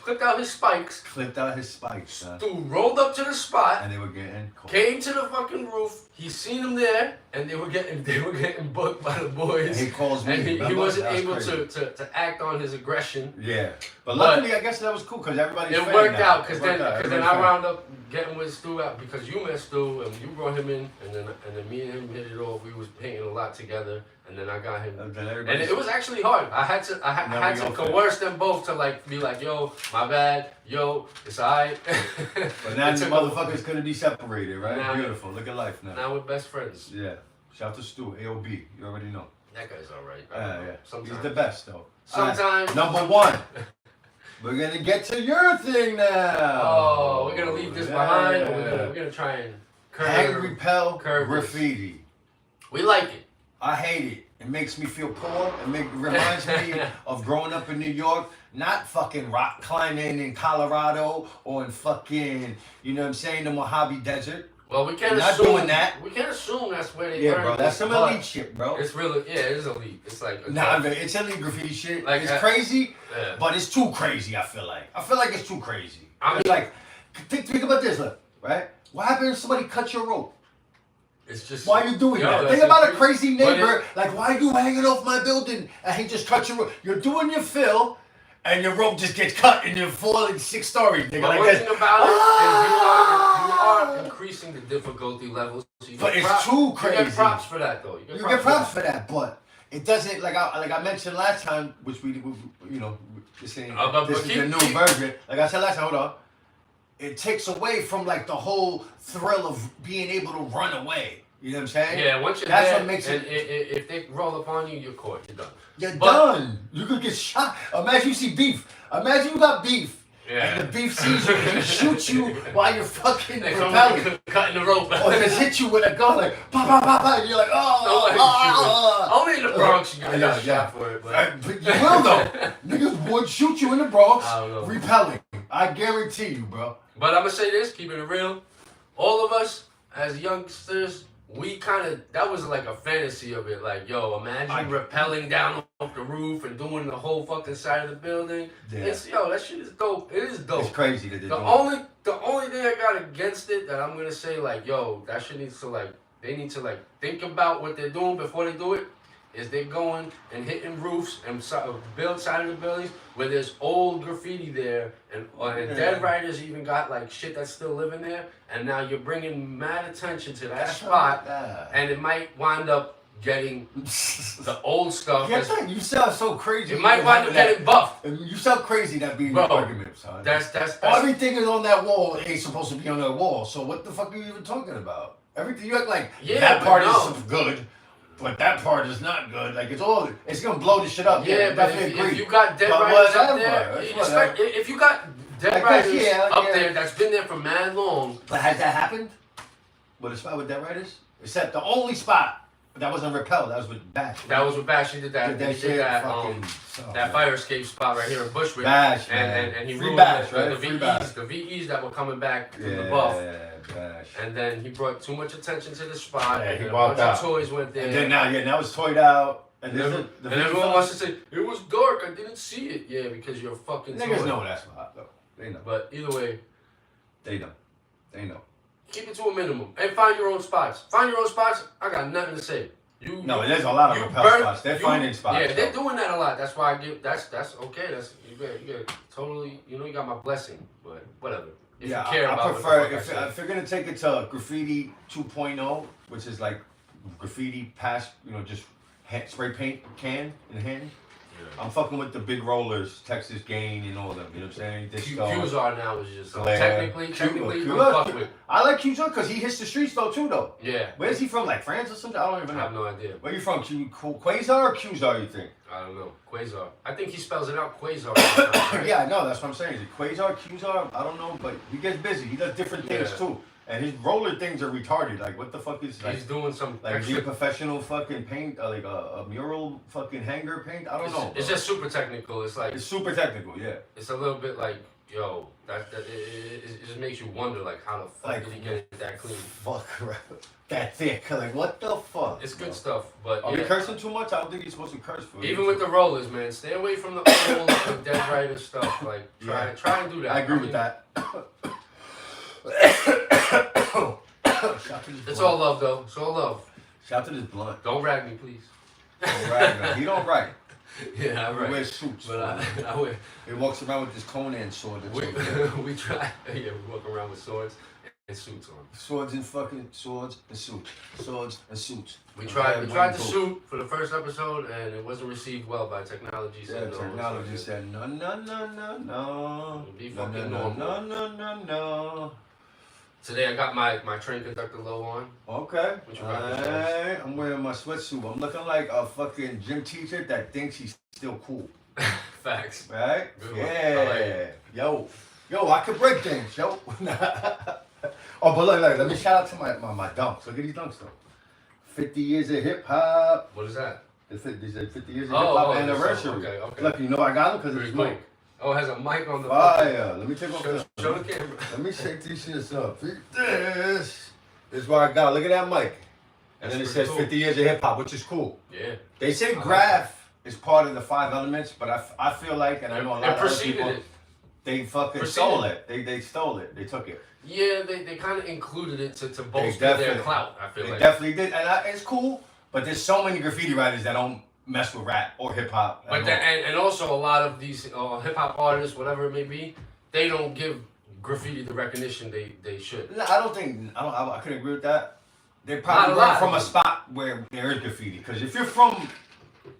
clipped out his spikes. Clipped out his spikes, son. Stu rolled up to the spot. And they were getting caught. Came to the fucking roof. He seen them there, and they were getting booked by the boys. And he calls me. And he remember? wasn't That was able crazy. to act on his aggression. Yeah. But luckily, I guess that was cool because everybody's It fan worked now. out because It worked then out. I Everybody's fan. wound up getting with Stu out because you met Stu and you brought him in, and then me and him hit it off. We was painting a lot together, and then I got him. Then And everybody's- it was actually hard. I had to go for it. coerce them both to like be like, yo, my bad, yo, it's alright. But now these motherfuckers couldn't be separated, right? Now- Beautiful. Look at life now. Now we're best friends. Yeah. Shout to Stu, AOB. You already know. That guy's alright. Yeah. Sometimes. He's the best, though. Sometimes. Alright, number 1. We're going to get to your thing now. Oh, we're gonna leave this behind. Or we're gonna try and Hang, repel, curve this. graffiti. We like it. I hate it. It makes me feel poor. It reminds me of growing up in New York, not fucking rock climbing in Colorado or in fucking, you know what I'm saying, the Mojave Desert. Well, we can't Not assume doing that. We can't assume that's where they Yeah, learned bro, that's this, some but elite shit, bro. It's really, yeah, it is elite. It's like Nah, man, it's elite graffiti shit. Like, it's crazy, yeah. but it's too crazy, I feel like. I feel like it's too crazy. I mean, It's like, think about this, look, right? What happens if somebody cuts your rope? it's just Why are you doing that? Think about a crazy neighbor. Like, why are you hanging off my building? And he just cut your rope. You're doing your fill, and your rope just gets cut, and you're falling 6 stories. But like one thing about it is you are increasing the difficulty levels. So but it's too crazy. You get props for that, though. You get props for that, but it doesn't, like I mentioned last time, which we you know, this is the new version. Like I said last time, hold on. It takes away from like the whole thrill of being able to run away. You know what I'm saying? Yeah, once you're That's there, what makes it. If they roll upon you, you're caught. You're done. You're done. You could get shot. Imagine you see beef. Imagine you got beef. Yeah. And the beef sees you and shoots you while you're fucking repelling. Cutting the rope. Or just hit you with a gun like, bah, bah, bah, bah, and you're like, Only in the Bronx you get shot for it. But you will though. Niggas would shoot you in the Bronx repelling. I guarantee you, bro. But I'm going to say this, keeping it real. All of us as youngsters, we kind of, that was like a fantasy of it. Like, yo, imagine rappelling down off the roof and doing the whole fucking side of the building. Yeah. That shit is dope. It is dope. It's crazy that the only thing I got against it that I'm going to say, like, yo, that shit needs to, like, they need to, like, think about what they're doing before they do it. Is they're going and hitting roofs and build side of the buildings where there's old graffiti there and dead writers even got like shit that's still living there, and now you're bringing mad attention to that spot, and it might wind up getting the old stuff. You sound so crazy. It might wind up getting buffed. You sound crazy that being your argument, son. That's everything is on that wall. It ain't supposed to be on that wall. So what the fuck are you even talking about? Everything you act like that part is good. But that part is not good. Like it's gonna blow this shit up. Yeah, but if you got dead writers up there, if you got dead writers up there that's been there for mad long. But has that happened? With a spot with dead writers? Except the only spot that wasn't Repel, that was with Bash. That was with Bash. He did that. That fire escape spot right here in Bushwick. Bash, and he ruined the VEs that were coming back from the buff. Bash. And then he brought too much attention to the spot. Yeah, and he a bunch out. of toys went there. And then now it's toyed out. And everyone wants to say, it was dark, I didn't see it. Yeah, because you're a fucking toy. Niggas know that spot, though. They know. But either way. They know. Keep it to a minimum. And find your own spots. I got nothing to say. There's a lot of Repel spots. They're finding spots. Yeah, they're doing that a lot. That's why that's okay. You get totally, you got my blessing. But whatever. I prefer, if you're going to take it to graffiti 2.0, which is like graffiti past, just spray paint can in the hand. Yeah. I'm fucking with the big rollers, Texas Gain and all of them, you know what I'm saying? QZR now is just, technically, fuck with. I like QZR because he hits the streets too, though. Yeah. Where's he from, like France or something? I don't even know. I have no idea. Where you from, Quasar or QZR, you think? I don't know. Quasar. I think he spells it out Quasar. Yeah, I know, that's what I'm saying. Is it Quasar, QZR? I don't know, but he gets busy. He does different things too. And his roller things are retarded. Like, what the fuck is he's doing some like extra... professional fucking paint, like a mural fucking hanger paint? I don't know. It's just super technical. It's super technical, yeah. It's a little bit like, yo, it just makes you wonder, like, how the fuck did he get it that clean? Fuck, that thick. Like, what the fuck? It's good stuff, but are we cursing too much? I don't think you're supposed to curse for it. Even with the rollers, man, stay away from the old dead writer stuff. Like, try and do that. I agree with that. It's all love, though. It's all love. Shout to this blunt. Don't rag me, please. Don't rag me. He don't write. Yeah, I write. He wears suits. But I wear. He walks around with this Conan sword. We try. Yeah, we walk around with swords and suits on. Swords and suits. Swords and suits. We tried the suit for the first episode, and it wasn't received well by technology. Technology said no. Be fucking normal. No. Today I got my train conductor low on. Okay. What you got? I'm wearing my sweatsuit. I'm looking like a fucking gym teacher that thinks he's still cool. Facts. Right? Good Yeah. Yo, I can break things, yo. Oh, but look, let me shout out to my dunks. Look at these dunks, though. 50 years of hip hop. What is that? These are 50 years of hip hop anniversary. Okay. Look, you know I got them because it's mic. Oh, it has a mic on the fire. Let me take off show the camera. Let me shake these shits up. This is what I got. Look at that mic. And then it says 50 years of hip hop, which is cool. Yeah. They say graph is part of the 5 elements, but I feel like, and I know a lot of other people. they fucking Proceeded. stole it. They stole it. They took it. Yeah, they kind of included it to bolster definitely- their clout. I feel They like. definitely did, and it's cool. But there's so many graffiti writers that don't mess with rap or hip hop. But then, and also a lot of these hip hop artists, whatever it may be, they don't give graffiti the recognition they should. No, I couldn't agree with that. They probably Not a lot. work from a spot where there is graffiti. Because if you're from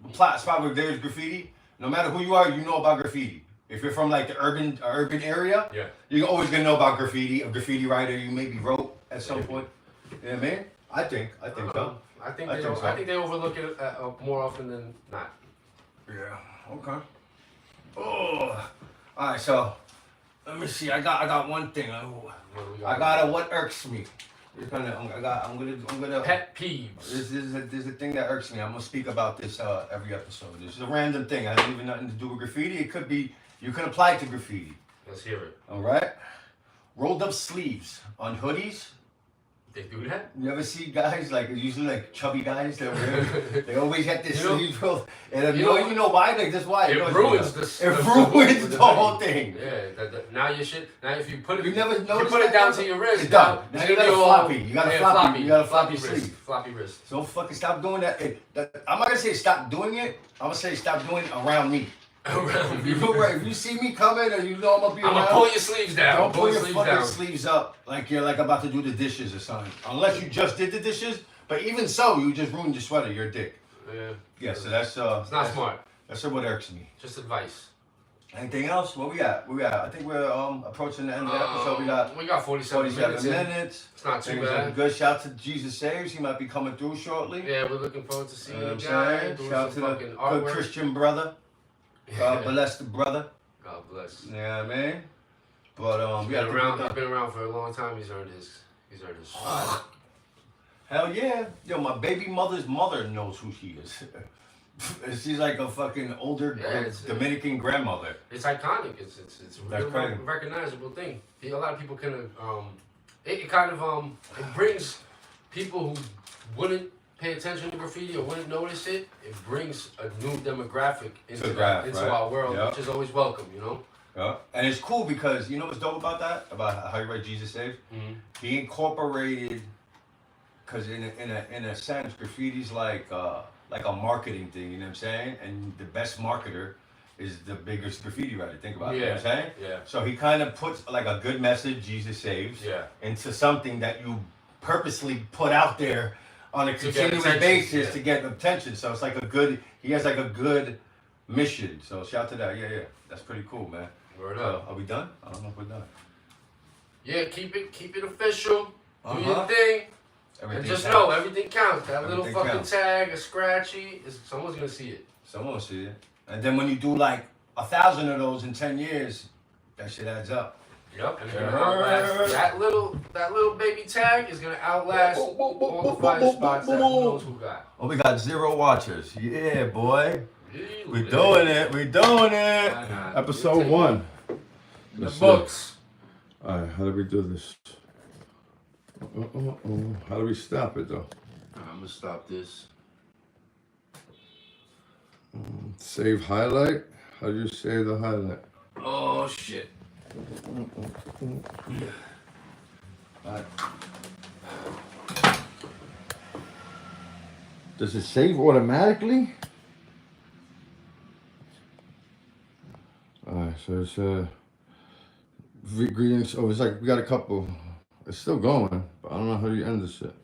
a spot where there is graffiti, no matter who you are, you know about graffiti. If you're from like the urban area, Yeah. you're always gonna know about graffiti. A graffiti writer you maybe wrote at some point. You know what I mean? I think so. I think so. they overlook it more often than not. Yeah. Okay. Oh. All right. So let me see. I got one thing. I got what irks me. I'm gonna. Pet peeves. This is a thing that irks me. I'm gonna speak about this every episode. This is a random thing. It has even nothing to do with graffiti. It could be. You can apply it to graffiti. Let's hear it. All right. Rolled up sleeves on hoodies. They do that? You ever see guys like usually like chubby guys that wear? They always have this You know- sleeve roll, and you know- you know why? Like this why It you know, ruins It ruins the whole thing. Yeah, now your shit. Now if you put it, You never you noticed put it that? down to your wrist. It's done. Now it's you got gonna a be all- floppy. You got a floppy. You got a floppy wrist. sleeve. Floppy wrist. So fucking stop doing that. I'm not gonna say stop doing it. I'm gonna say stop doing it around me. Around me. If you see me coming and you know I'm gonna be I'm around, gonna pull your sleeves down. don't pull your sleeves fucking down. sleeves up like you're like about to do the dishes or something. Unless you just did the dishes. But even so, you just ruined your sweater. You're a dick. Yeah. Yeah. So that's It's not smart. That's what irks me. Just advice. Anything else? What we at? I think we're approaching the end of the episode. We got 47 minutes. 47 in. minutes. It's not too Things bad. looking good. Shout out to Jesus Saves. He might be coming through shortly. Yeah, we're looking forward to seeing You know the what I'm guy saying? doing Shout out some to the fucking good artwork. Christian brother. God bless the brother. God bless. You know what I mean? But He's been around for a long time. He's earned his spot. Hell yeah. Yo, my baby mother's mother knows who she is. She's like a fucking older Dominican grandmother. It's iconic. It's a That's real crazy. recognizable thing. A lot of people can it kind of it brings people who wouldn't pay attention to graffiti or wouldn't notice it. It brings a new demographic into right? our world, Yeah. which is always welcome. You know. Yeah. And it's cool because you know what's dope about that? About how you write Jesus Saves? Mm-hmm. He incorporated, because in a sense, graffiti's like a marketing thing, you know what I'm saying? And the best marketer is the biggest graffiti writer. Think about it, you know what I'm saying? Yeah. So he kind of puts like a good message, Jesus Saves, Yeah. into something that you purposely put out there on a continuous basis to get attention. So it's like he has like a good mission. So shout out to that. Yeah. That's pretty cool, man. Word up. Are we done? I don't know if we're done. Yeah, keep it official. Do your Uh-huh. thing. Everything And just counts. know, everything counts. That little Everything fucking counts. tag, a scratchy, someone's gonna see it. Someone will see it. And then when you do like 1,000 of those in 10 years, that shit adds up. Yep. And it's gonna outlast that little baby tag is gonna outlast all the fire spots that who knows who got. Oh, we got 0 watchers. Yeah, boy. We Yeah. doing it. We doing it. Nah, Episode 1. The Let's see. books. Alright, how do we do this? How do we stop it though? I'm gonna stop this. Save highlight? How do you save the highlight? Oh shit. Does it save automatically? Alright, so it's greetings. Oh, it's like we got a couple. It's still going, but I don't know how you end this shit.